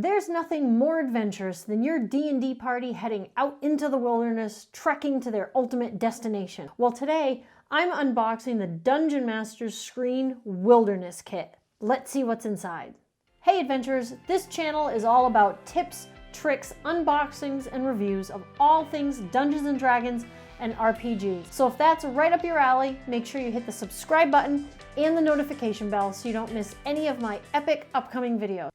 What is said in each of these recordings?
There's nothing more adventurous than your D&D party heading out into the wilderness, trekking to their ultimate destination. Well, today, I'm unboxing the Dungeon Master's Screen Wilderness Kit. Let's see what's inside. Hey adventurers, this channel is all about tips, tricks, unboxings, and reviews of all things Dungeons & Dragons and RPGs. So if that's right up your alley, make sure you hit the subscribe button and the notification bell so you don't miss any of my epic upcoming videos.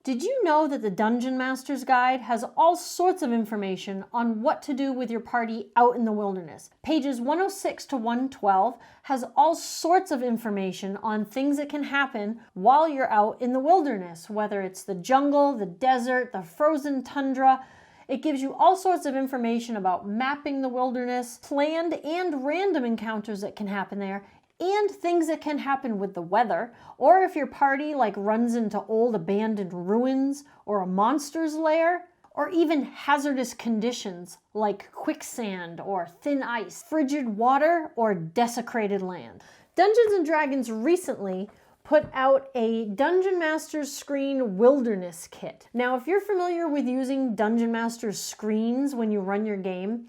Did you know that the Dungeon Master's Guide has all sorts of information on what to do with your party out in the wilderness? Pages 106 to 112 has all sorts of information on things that can happen while you're out in the wilderness, whether it's the jungle, the desert, the frozen tundra. It gives you all sorts of information about mapping the wilderness, planned and random encounters that can happen there, and things that can happen with the weather, or if your party runs into old abandoned ruins or a monster's lair, or even hazardous conditions like quicksand or thin ice, frigid water, or desecrated land. Dungeons & Dragons recently put out a Dungeon Master's Screen Wilderness Kit. Now, if you're familiar with using Dungeon Master's screens when you run your game,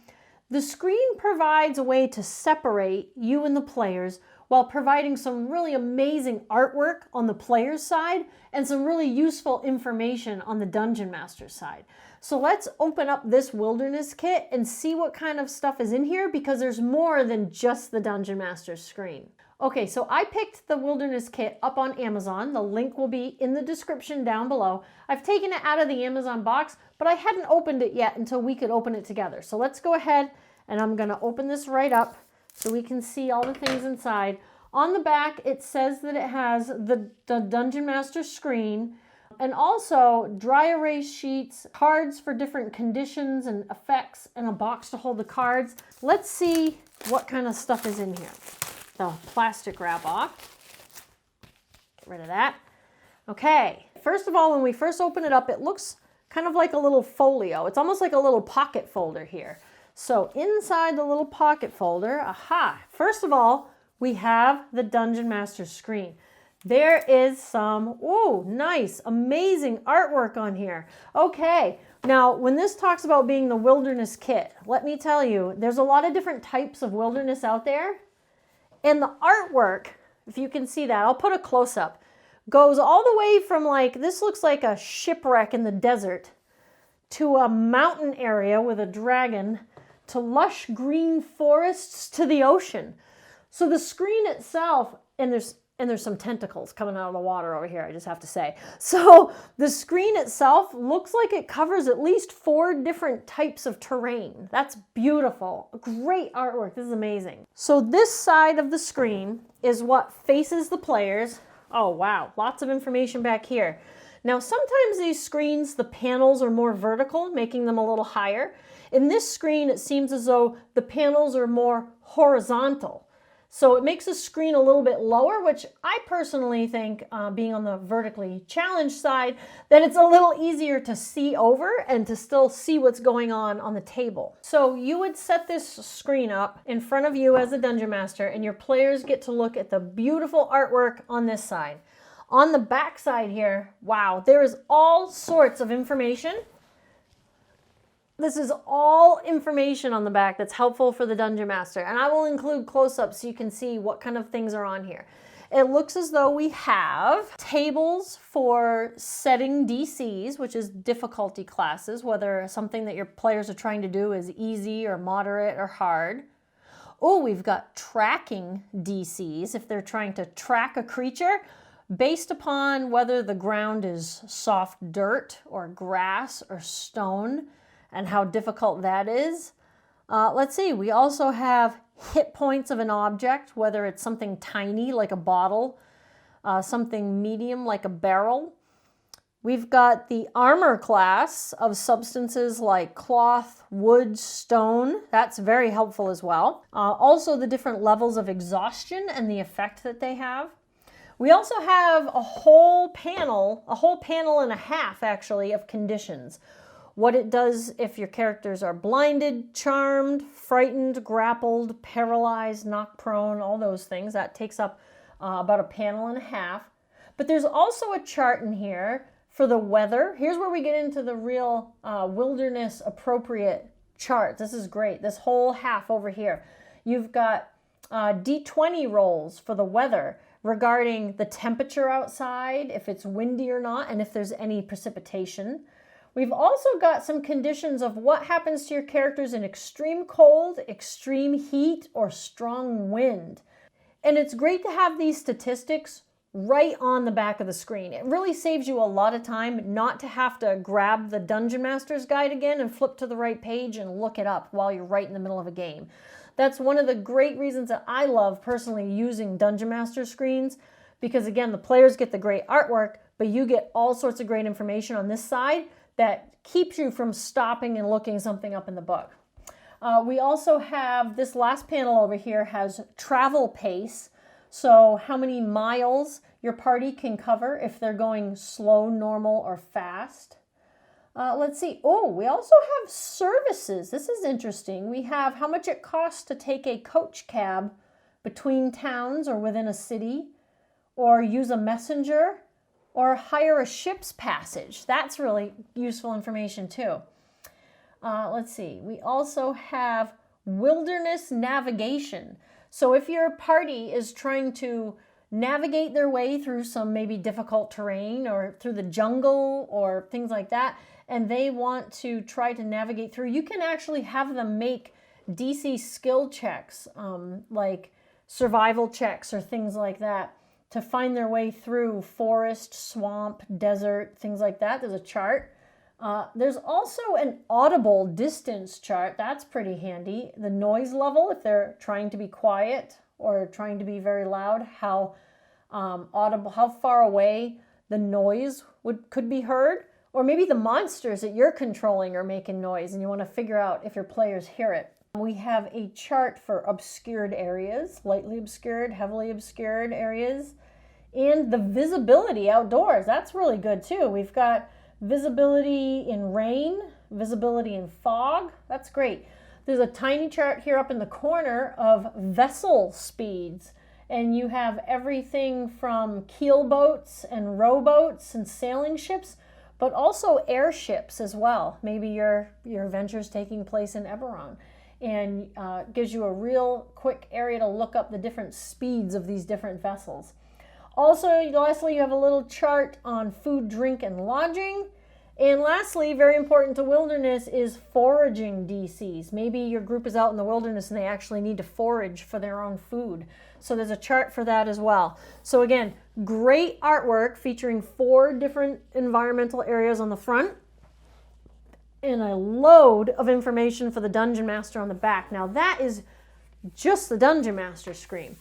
the screen provides a way to separate you and the players while providing some really amazing artwork on the player's side and some really useful information on the Dungeon Master's side. So let's open up this Wilderness Kit and see what kind of stuff is in here, because there's more than just the Dungeon Master's screen. Okay, so I picked the Wilderness Kit up on Amazon. The link will be in the description down below. I've taken it out of the Amazon box, but I hadn't opened it yet until we could open it together. So let's go ahead and I'm gonna open this right up so we can see all the things inside. On the back, it says that it has the Dungeon Master screen and also dry erase sheets, cards for different conditions and effects, and a box to hold the cards. Let's see what kind of stuff is in here. The plastic wrap off. Get rid of that. Okay, first of all, when we first open it up, it looks kind of like a little folio. It's almost like a little pocket folder here. So inside the little pocket folder, first of all, we have the Dungeon Master screen. There is some, nice, amazing artwork on here. Okay, now when this talks about being the Wilderness Kit, let me tell you, there's a lot of different types of wilderness out there. And the artwork, if you can see that, I'll put a close-up, goes all the way from this looks like a shipwreck in the desert, to a mountain area with a dragon, to lush green forests, to the ocean. So the screen itself, and there's some tentacles coming out of the water over here, I just have to say. So the screen itself looks like it covers at least 4 different types of terrain. That's beautiful. Great artwork. This is amazing. So this side of the screen is what faces the players. Oh wow, lots of information back here. Now sometimes these screens, the panels are more vertical, making them a little higher. In this screen, it seems as though the panels are more horizontal. So it makes the screen a little bit lower, which I personally think, being on the vertically challenged side, that it's a little easier to see over and to still see what's going on the table. So you would set this screen up in front of you as a Dungeon Master, and your players get to look at the beautiful artwork on this side. On the back side here, wow, there is all sorts of information. This is all information on the back that's helpful for the Dungeon Master, and I will include close-ups so you can see what kind of things are on here. It looks as though we have tables for setting DCs, which is difficulty classes, whether something that your players are trying to do is easy or moderate or hard. Oh, we've got tracking DCs if they're trying to track a creature based upon whether the ground is soft dirt or grass or stone, and how difficult that is. Let's see, we also have hit points of an object, whether it's something tiny like a bottle, something medium like a barrel. We've got the armor class of substances like cloth, wood, stone. That's very helpful as well. Also the different levels of exhaustion and the effect that they have. We also have a whole panel and a half actually of conditions. What it does if your characters are blinded, charmed, frightened, grappled, paralyzed, knocked prone, all those things. That takes up about a panel and a half. But there's also a chart in here For the weather, here's where we get into the real wilderness appropriate chart. This is great. This whole half over here. You've got D20 rolls for the weather regarding the temperature outside, if it's windy or not, and if there's any precipitation. We've also got some conditions of what happens to your characters in extreme cold, extreme heat, or strong wind. And it's great to have these statistics right on the back of the screen. It really saves you a lot of time not to have to grab the Dungeon Master's Guide again and flip to the right page and look it up while you're right in the middle of a game. That's one of the great reasons that I love personally using Dungeon Master screens, because again, the players get the great artwork, but you get all sorts of great information on this side that keeps you from stopping and looking something up in the book. We also have this last panel over here has travel pace. So how many miles your party can cover if they're going slow, normal, or fast. Let's see. Oh, we also have services. This is interesting. We have how much it costs to take a coach cab between towns or within a city, or use a messenger, or hire a ship's passage. That's really useful information too. Let's see. We also have wilderness navigation. So if your party is trying to navigate their way through some maybe difficult terrain or through the jungle or things like that, and they want to try to navigate through, you can actually have them make DC skill checks, like survival checks or things like that, to find their way through forest, swamp, desert, things like that. There's a chart. There's also an audible distance chart. That's pretty handy. The noise level, if they're trying to be quiet or trying to be very loud, how audible, how far away the noise could be heard, or maybe the monsters that you're controlling are making noise and you want to figure out if your players hear it. We have a chart for obscured areas, lightly obscured, heavily obscured areas, and the visibility outdoors. That's really good too. We've got visibility in rain, visibility in fog. That's great. There's a tiny chart here up in the corner of vessel speeds, and you have everything from keel boats and rowboats and sailing ships, but also airships as well. Maybe your adventure's taking place in Eberron, and gives you a real quick area to look up the different speeds of these different vessels. Also, lastly, you have a little chart on food, drink, and lodging. And lastly, very important to wilderness is foraging DCs. Maybe your group is out in the wilderness and they actually need to forage for their own food. So there's a chart for that as well. So again, great artwork featuring 4 different environmental areas on the front and a load of information for the Dungeon Master on the back. Now that is just the Dungeon Master screen.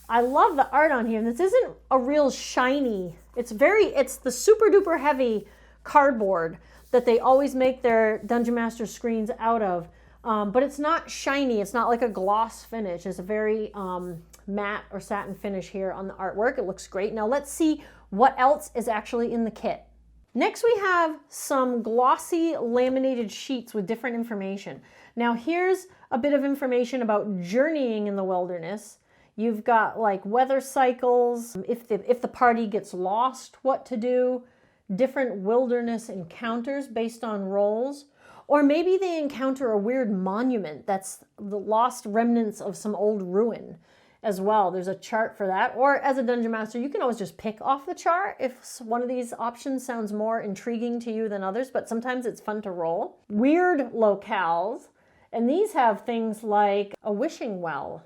I love the art on here, and this isn't a real shiny, it's the super duper heavy cardboard that they always make their Dungeon Master screens out of, but it's not shiny, it's not like a gloss finish. It's a very matte or satin finish here on the artwork. It looks great. Now let's see what else is actually in the kit. Next we have some glossy laminated sheets with different information. Now here's a bit of information about journeying in the wilderness. You've got like weather cycles, if the party gets lost, what to do, different wilderness encounters based on roles, or maybe they encounter a weird monument that's the lost remnants of some old ruin as well. There's a chart for that. Or as a Dungeon Master, you can always just pick off the chart if one of these options sounds more intriguing to you than others, but sometimes it's fun to roll. Weird locales, and these have things like a wishing well,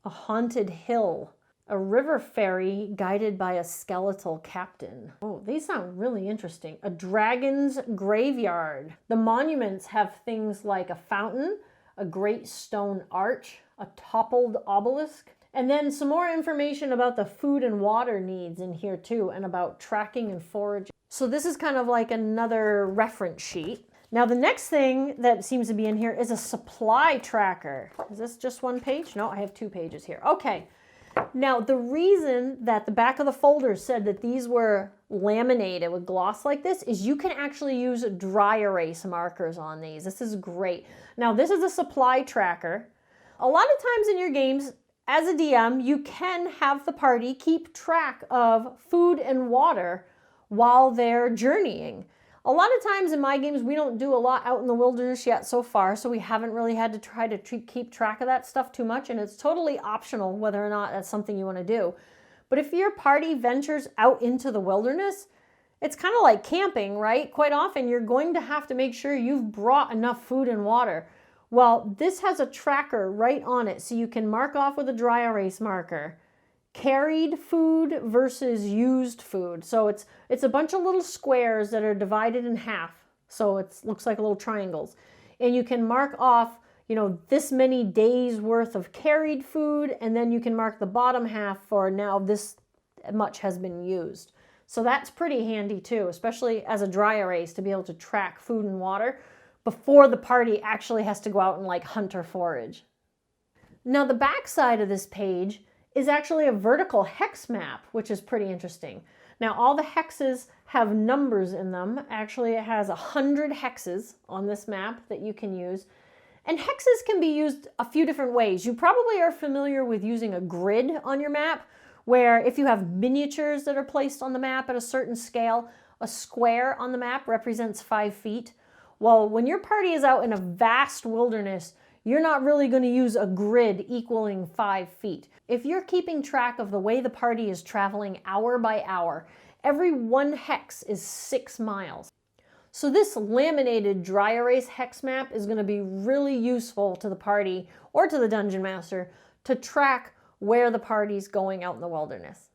a haunted hill, a river ferry guided by a skeletal captain. Oh, these sound really interesting. A dragon's graveyard. The monuments have things like a fountain, a great stone arch, a toppled obelisk, and then some more information about the food and water needs in here too, and about tracking and foraging. So this is kind of like another reference sheet. Now the next thing that seems to be in here is a supply tracker. Is this just one page? No, I have 2 pages here. Okay. Now the reason that the back of the folder said that these were laminated with gloss like this is you can actually use dry erase markers on these. This is great. Now this is a supply tracker. A lot of times in your games, as a DM, you can have the party keep track of food and water while they're journeying. A lot of times in my games, we don't do a lot out in the wilderness yet so far, so we haven't really had to try to keep track of that stuff too much, and it's totally optional whether or not that's something you want to do. But if your party ventures out into the wilderness, it's kind of like camping, right? Quite often you're going to have to make sure you've brought enough food and water. Well, this has a tracker right on it, so you can mark off with a dry erase marker. Carried food versus used food. So it's a bunch of little squares that are divided in half. So it looks like little triangles. And you can mark off, this many days worth of carried food, and then you can mark the bottom half for now this much has been used. So that's pretty handy too, especially as a dry erase to be able to track food and water before the party actually has to go out and hunt or forage. Now the back side of this page is actually a vertical hex map, which is pretty interesting. Now all the hexes have numbers in them. Actually, it has 100 hexes on this map that you can use. And hexes can be used a few different ways. You probably are familiar with using a grid on your map, where if you have miniatures that are placed on the map at a certain scale, a square on the map represents 5 feet. Well, when your party is out in a vast wilderness, you're not really going to use a grid equaling 5 feet. If you're keeping track of the way the party is traveling hour by hour, every 1 hex is 6 miles. So this laminated dry erase hex map is going to be really useful to the party or to the dungeon master to track where the party's going out in the wilderness.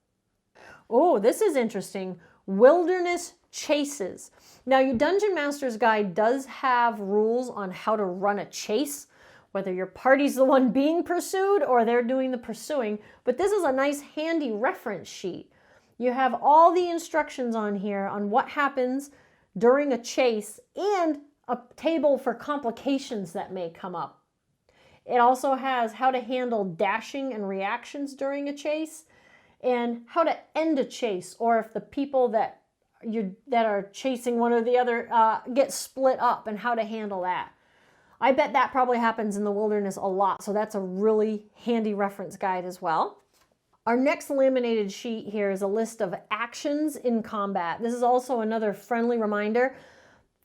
Oh, this is interesting. Wilderness chases. Now, your Dungeon Master's Guide does have rules on how to run a chase, whether your party's the one being pursued or they're doing the pursuing, but this is a nice handy reference sheet. You have all the instructions on here on what happens during a chase and a table for complications that may come up. It also has how to handle dashing and reactions during a chase and how to end a chase, or if the people that are chasing one or the other get split up, and how to handle that. I bet that probably happens in the wilderness a lot, so that's a really handy reference guide as well. Our next laminated sheet here is a list of actions in combat. This is also another friendly reminder.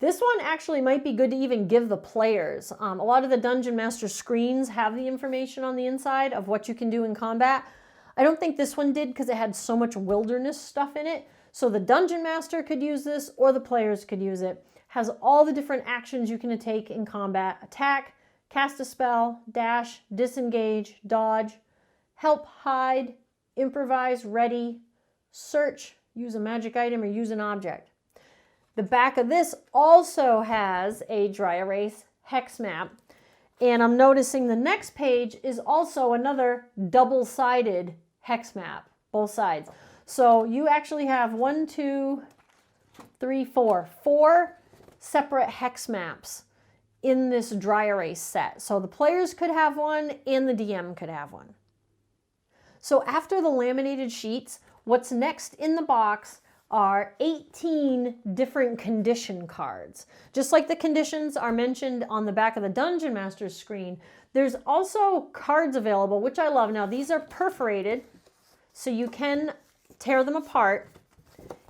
This one actually might be good to even give the players. A lot of the Dungeon Master screens have the information on the inside of what you can do in combat. I don't think this one did because it had so much wilderness stuff in it. So the Dungeon Master could use this, or the players could use it. Has all the different actions you can take in combat: attack, cast a spell, dash, disengage, dodge, help, hide, improvise, ready, search, use a magic item, or use an object. The back of this also has a dry erase hex map, and I'm noticing the next page is also another double-sided hex map, both sides. So you actually have 4 separate hex maps in this dry erase set. So the players could have one and the DM could have one. So after the laminated sheets, what's next in the box are 18 different condition cards. Just like the conditions are mentioned on the back of the Dungeon Master's screen, there's also cards available, which I love. Now these are perforated, so you can tear them apart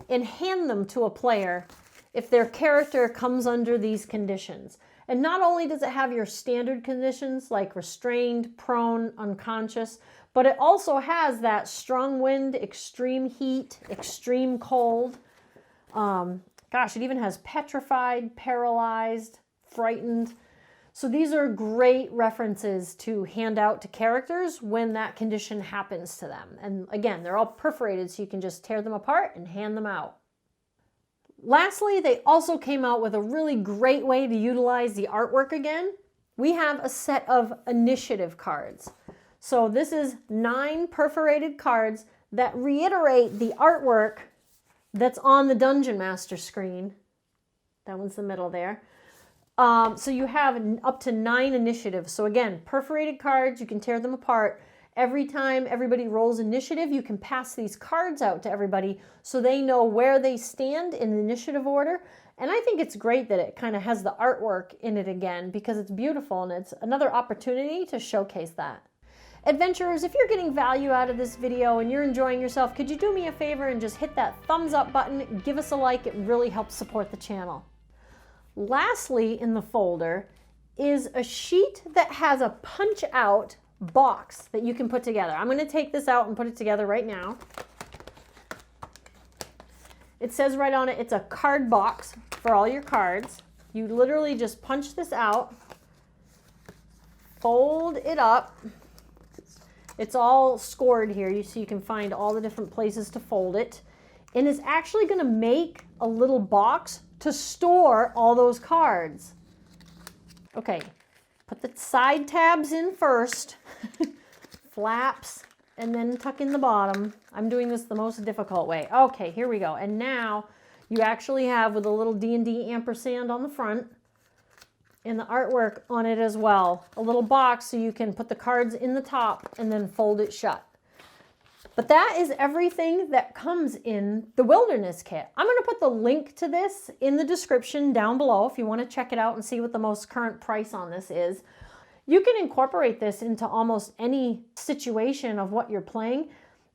and hand them to a player if their character comes under these conditions. And not only does it have your standard conditions like restrained, prone, unconscious, but it also has that strong wind, extreme heat, extreme cold. It even has petrified, paralyzed, frightened. So these are great references to hand out to characters when that condition happens to them. And again, they're all perforated, so you can just tear them apart and hand them out. Lastly, they also came out with a really great way to utilize the artwork again. We have a set of initiative cards. So this is 9 perforated cards that reiterate the artwork that's on the Dungeon Master screen. That one's the middle there. So you have up to 9 initiatives. So again, perforated cards, you can tear them apart. Every time everybody rolls initiative, you can pass these cards out to everybody so they know where they stand in the initiative order. And I think it's great that it kind of has the artwork in it again because it's beautiful and it's another opportunity to showcase that. Adventurers, if you're getting value out of this video and you're enjoying yourself, could you do me a favor and just hit that thumbs up button, give us a like, it really helps support the channel. Lastly in the folder is a sheet that has a punch out box that you can put together. I'm going to take this out and put it together right now. It says right on it, it's a card box for all your cards. You literally just punch this out, fold it up. It's all scored here, so you can find all the different places to fold it. And it's actually going to make a little box to store all those cards. Okay, put the side tabs in first, flaps, and then tuck in the bottom. I'm doing this the most difficult way. Okay, here we go. And now you actually have, with a little D&D ampersand on the front and the artwork on it as well, a little box so you can put the cards in the top and then fold it shut. But that is everything that comes in the Wilderness Kit. I'm going to put the link to this in the description down below if you want to check it out and see what the most current price on this is. You can incorporate this into almost any situation of what you're playing.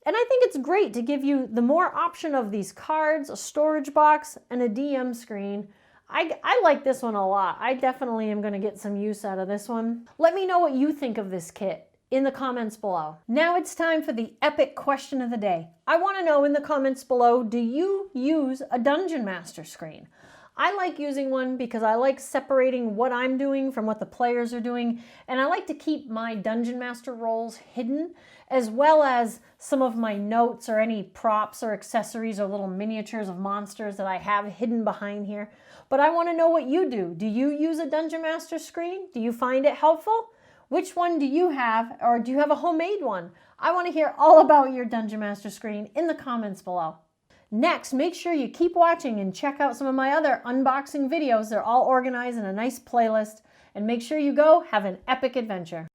And I think it's great to give you the more option of these cards, a storage box, and a DM screen. I like this one a lot. I definitely am going to get some use out of this one. Let me know what you think of this kit in the comments below. Now it's time for the epic question of the day. I want to know in the comments below, do you use a Dungeon Master screen? I like using one because I like separating what I'm doing from what the players are doing, and I like to keep my Dungeon Master roles hidden, as well as some of my notes or any props or accessories or little miniatures of monsters that I have hidden behind here. But I want to know what you do. Do you use a Dungeon Master screen? Do you find it helpful? Which one do you have, or do you have a homemade one? I want to hear all about your Dungeon Master screen in the comments below. Next, make sure you keep watching and check out some of my other unboxing videos. They're all organized in a nice playlist. And make sure you go have an epic adventure.